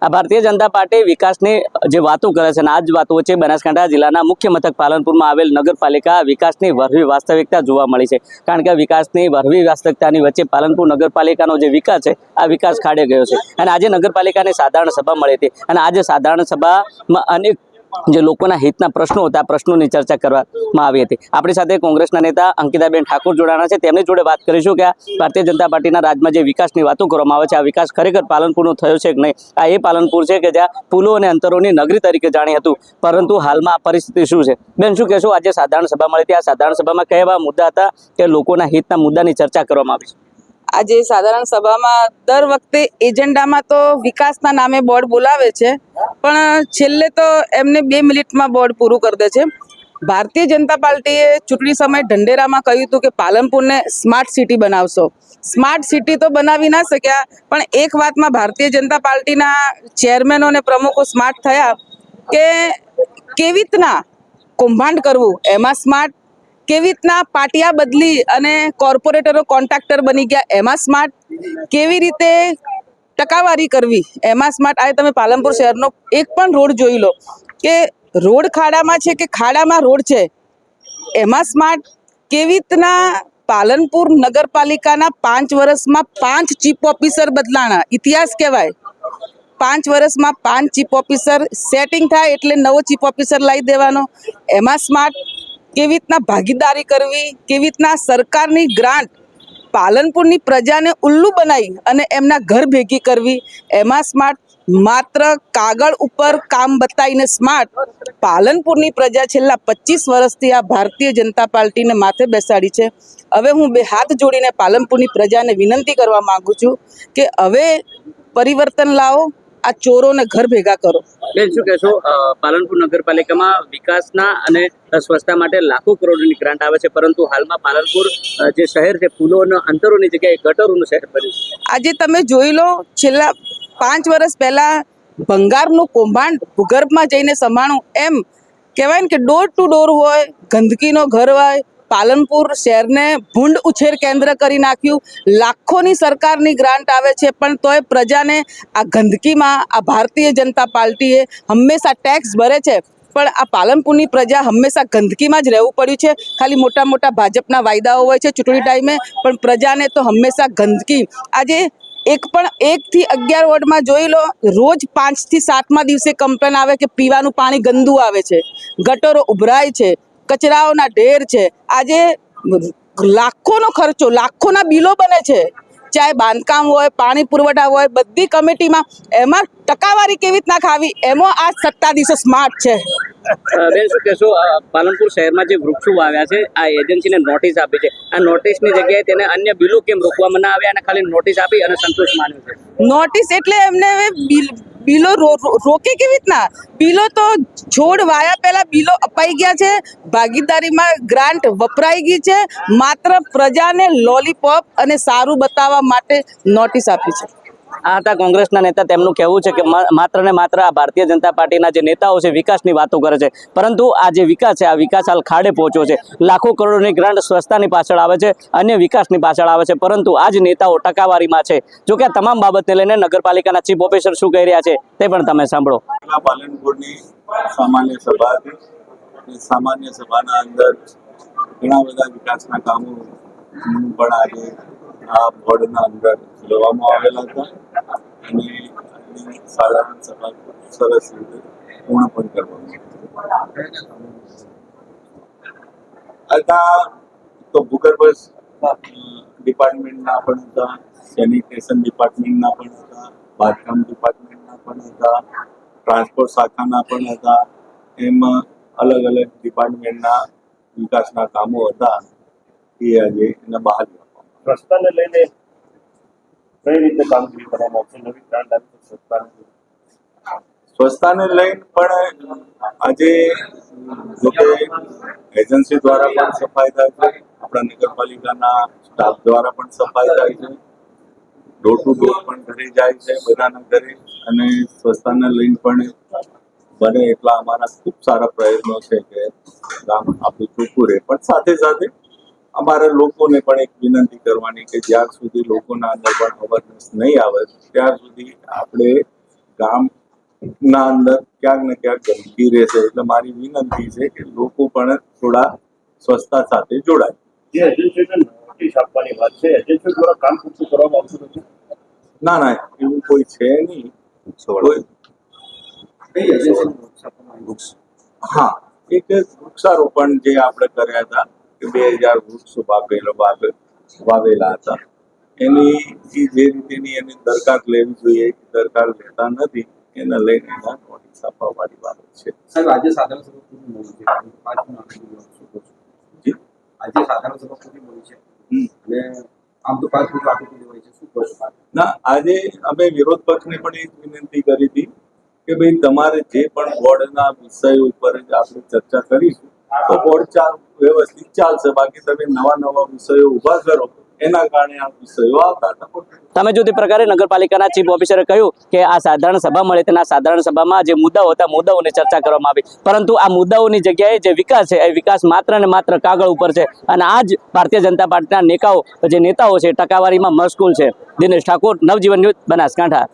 આ ભારતીય જનતા પાર્ટી વિકાસની જે વાતો કરે છે અને આ જ વાતો વચ્ચે બનાસકાંઠા જિલ્લાના મુખ્ય મથક પાલનપુરમાં આવેલ નગરપાલિકા વિકાસની વરવી વાસ્તવિકતા જોવા મળી છે। કારણ કે વિકાસની વરવી વાસ્તવિકતાની વચ્ચે પાલનપુર નગરપાલિકાનો જે વિકાસ છે આ વિકાસ ખાડે ગયો છે। અને આજે નગરપાલિકાની સાધારણ સભા મળી હતી અને આજે સાધારણ સભામાં અનેક જે લોકોના હિતના પ્રશ્નો હતા પ્રશ્નોની ચર્ચા કરવામાં આવી હતી। આપણી સાથે કોંગ્રેસના નેતા અંકિતાબેન ઠાકોર જોડાણા છે, તેમની જોડે વાત કરીશું કે આ ભારતીય જનતા પાર્ટીના રાજમાં જે વિકાસની વાતો કરવામાં આવે છે આ વિકાસ ખરેખર પાલનપુરનો થયો છે કે નહીં। આ એ પાલનપુર છે કે જ્યાં પુલો અને અંતરોની નગરી તરીકે જાણી હતું, પરંતુ હાલમાં આ પરિસ્થિતિ શું છે? બેન, શું કહેશો? આજે સાધારણ સભા મળી હતી, આ સાધારણ સભામાં કયા એવા મુદ્દા હતા કે લોકોના હિતના મુદ્દાની ચર્ચા કરવામાં આવી છે? આજે સાધારણ સભામાં દર વખતે એજન્ડામાં તો વિકાસના નામે બોર્ડ બોલાવે છે, પણ છેલ્લે તો એમને 2 મિનિટમાં બોર્ડ પૂરું કરી દે છે। ભારતીય જનતા પાર્ટીએ ચૂંટણી સમયે ઢંઢેરામાં કહ્યું હતું કે પાલનપુરને સ્માર્ટ સિટી બનાવશો। સ્માર્ટ સિટી તો બનાવી ના શક્યા, પણ એક વાતમાં ભારતીય જનતા પાર્ટીના ચેરમેનો અને પ્રમુખો સ્માર્ટ થયા કે કેવી રીતના કૌભાંડ કરવું એમાં સ્માર્ટ, કેવી રીતના પાટિયા બદલી અને કોર્પોરેટરો કોન્ટ્રાક્ટર બની ગયા એમાં સ્માર્ટ, કેવી રીતે ટકાવારી કરવી એમાં સ્માર્ટ। આ તમે પાલનપુર શહેરનો એક પણ રોડ જોઈ લો કે રોડ ખાડામાં છે કે ખાડામાં રોડ છે એમાં સ્માર્ટ। કેવી રીતના પાલનપુર નગરપાલિકાના 5 વર્ષમાં 5 ચીફ ઓફિસર બદલાણા, ઇતિહાસ કહેવાય। 5 વર્ષમાં 5 ચીફ ઓફિસર સેટિંગ થાય એટલે નવો ચીફ ઓફિસર લાવી દેવાનો એમાં સ્માર્ટ। કેવી રીતના ભાગીદારી કરવી, કેવી રીતના સરકારની ગ્રાન્ટ પાલનપુરની પ્રજાને ઉલ્લુ બનાવી અને એમના ઘર ભેગી કરવી એમાં સ્માર્ટ। માત્ર કાગળ ઉપર કામ બતાવીને સ્માર્ટ। પાલનપુરની પ્રજા છેલ્લા 25 વર્ષથી આ ભારતીય જનતા પાર્ટીને માથે બેસાડી છે। હવે હું 2 હાથ જોડીને પાલનપુરની પ્રજાને વિનંતી કરવા માંગુ છું કે હવે પરિવર્તન લાવો, આ ચોરોને ઘર ભેગા કરો। બેન, શું કહેશો? પાલનપુર નગરપાલિકામાં વિકાસના અને સ્વચ્છતા માટે લાખો કરોડની ગ્રાન્ટ આવે છે, પરંતુ હાલમાં પાલનપુર જે શહેર છે પુલો અને અંતરોની જગ્યાએ ગટરોનું શહેર બન્યું છે। આજે તમે જોઈ લો, છેલ્લા 5 વર્ષ પહેલા ભંગારનું કૌભાંડ ભૂગર્ભમાં જઈને સમાણું એમ કહેવાય ને કે ડોર ટુ ડોર હોય, ગંદકીનો ઘર હોય। પાલનપુર શહેરને ભૂંડ ઉછેર કેન્દ્ર કરી નાખ્યું। લાખોની સરકારની ગ્રાન્ટ આવે છે, પણ તોય પ્રજાને આ ગંદકીમાં આ ભારતીય જનતા પાર્ટીએ હંમેશા ટેક્સ ભરે છે, પણ આ પાલનપુરની પ્રજા હંમેશા ગંદકીમાં જ રહેવું પડ્યું છે। ખાલી મોટા મોટા ભાજપના વાયદાઓ હોય છે ચૂંટણી ટાઈમે, પણ પ્રજાને તો હંમેશા ગંદકી। આજે 1 થી 11 વોર્ડમાં જોઈ લો, રોજ 5 થી 7મા દિવસે કમ્પ્લેન આવે કે પીવાનું પાણી ગંદુ આવે છે, ગટરો ઉભરાય છે, કચરાઓના ઢેર છે। આજે લાખોનો ખર્ચો, લાખોના બિલો બને છે, ચાહે બાંધકામ હોય, પાણી પુરવઠા હોય, બધી કમિટીમાં એમાં ટકાવારી કેવી રીતના ખાવી એમાં આ સત્તાધીશો સ્માર્ટ છે। બેન, શું કહેશો? પાલનપુર શહેરમાં જે વૃક્ષો વાવ્યા છે આ એજન્સીને નોટિસ આપી છે, આ નોટિસની જગ્યાએ તેને અન્ય બિલો કેમ રોકવામાં ના આવ્યા અને ખાલી નોટિસ આપી અને સંતોષ માન્યો છે? નોટિસ એટલે એમને બિલો રોકે કેવી રીતના? બિલો તો છોડ વાયા પહેલા બિલો અપાઈ ગયા છે, ભાગીદારીમાં ગ્રાન્ટ વપરાઈ ગઈ છે, માત્ર પ્રજાને લોલીપોપ અને સારું બતાવવા માટે નોટિસ આપી છે। આ હતા કોંગ્રેસના નેતા, તેમનું કહેવું છે કે માત્ર ને માત્ર આ ભારતીય જનતા પાર્ટીના જે નેતાઓ છે વિકાસની વાતો કરે છે, પરંતુ આ જે વિકાસ છે આ વિકાસ હાલ ખાડે પહોંચ્યો છે। લાખો કરોડોની ગ્રાન્ટ સ્વચ્છતાની પાછળ આવે છે, અન્ય વિકાસની પાછળ આવે છે, પરંતુ આ જ નેતાઓ ટકાવારીમાં છે। જો કે આ તમામ બાબતને લઈને નગરપાલિકાના ચીફ ઓફિસર શું કહી રહ્યા છે તે પણ તમે સાંભળો। પાલનપુરની સામાન્ય સભા હતી, સામાન્ય સભાના અંદર ઘણા બધા વિકાસના કામો પણ આજે આ બોર્ડના અંદર લેવામાં આવેલા હતા અને સાધારણ સભા સરસ રીતે પૂર્ણ પણ કરવામાં હતા। તો ભૂગર્ભ ડિપાર્ટમેન્ટના પણ હતા, સેનિટેશન ડિપાર્ટમેન્ટના પણ હતા, બાંધકામ ડિપાર્ટમેન્ટના પણ હતા, ટ્રાન્સપોર્ટ શાખાના પણ હતા। એમાં અલગ અલગ ડિપાર્ટમેન્ટના વિકાસના કામો હતા એ આજે એના બહાર રસ્તાને લઈને કઈ રીતે કામગીરી કરવામાં આવશે? નવી ગ્રાન્ટ આપી સ્વચ્છતાને લઈને પણ આજે જોકે એજન્સી દ્વારા પણ સફાઈ થાય છે, આપણા નગરપાલિકાના સ્ટાફ દ્વારા પણ સફાઈ થાય છે, ડોર ટુ ડોર પણ ઘરે જાય છે બધાના ઘરે, અને સ્વચ્છતાને લઈને પણ બને એટલા અમારા ખૂબ સારા પ્રયત્નો છે કે ગામ આપણું ચોખ્ખું રહે। પણ સાથે સાથે અમારા લોકોને પણ એક વિનંતી કરવાની કે જ્યાર સુધી લોકોના અંદર પણ અવેરનેસ નહીં આવે ત્યાર સુધી આપણે ગામના અંદર ક્યાંક ને ક્યાંક ગંદકી રહેશે. એટલે મારી વિનંતી છે કે લોકો પણ થોડા સ્વચ્છતા સાથે જોડાય. જે એજન્સીને નોટિસ આપવાની વાત છે, એજન્સી દ્વારા કામ પૂરું કરવામાં આવતું નથી. ના એવું કોઈ છે નહીં. કોઈ હા, એક વૃક્ષારોપણ જે આપણે કર્યા હતા કે 2000 વૃક્ષો વાવેલા હતા, એની જે રીતેની એની દરકાર લેવી જોઈએ એ દરકાર લેતા નથી. એને લઈને એના નોટિસ આપવા વાળી વાત છે. સાહેબ, આજે સાધારણ સભા પૂરી મળી છે. જી? આજે સાધારણ સભા પૂરી મળી છે અને આમ તો 5 મિનિટ બાકી હોય છે. શું કહો છો? ના, આજે અમે વિરોધ પક્ષને પણ એ જ વિનંતી કરી હતી કે ભાઈ તમારે જે પણ બોર્ડના વિષયો ઉપર જ આપણે ચર્ચા કરીશું તો બોર્ડ વ્યવસ્થિત ચાલશે. બાકી તમે નવા વિષયો ઊભા કરો એના કારણે આ વિષયો આવતા હતા. તમે જો તે પ્રકારે નગરપાલિકાના ચીફ ઓફિસરે કહ્યું કે આ સાધારણ સભા મળી તેના સાધારણ સભામાં જે મુદ્દાઓ હતા મુદ્દાઓની ચર્ચા કરવામાં આવી, પરંતુ આ મુદ્દાઓની જગ્યાએ જે વિકાસ છે એ વિકાસ માત્ર ને માત્ર કાગળ ઉપર છે. અને આ જ ભારતીય જનતા પાર્ટીના નેતાઓ છે ટકાવારીમાં મશગુલ છે. દિનેશ ઠાકોર, નવજીવન ન્યૂઝ, બનાસકાંઠા.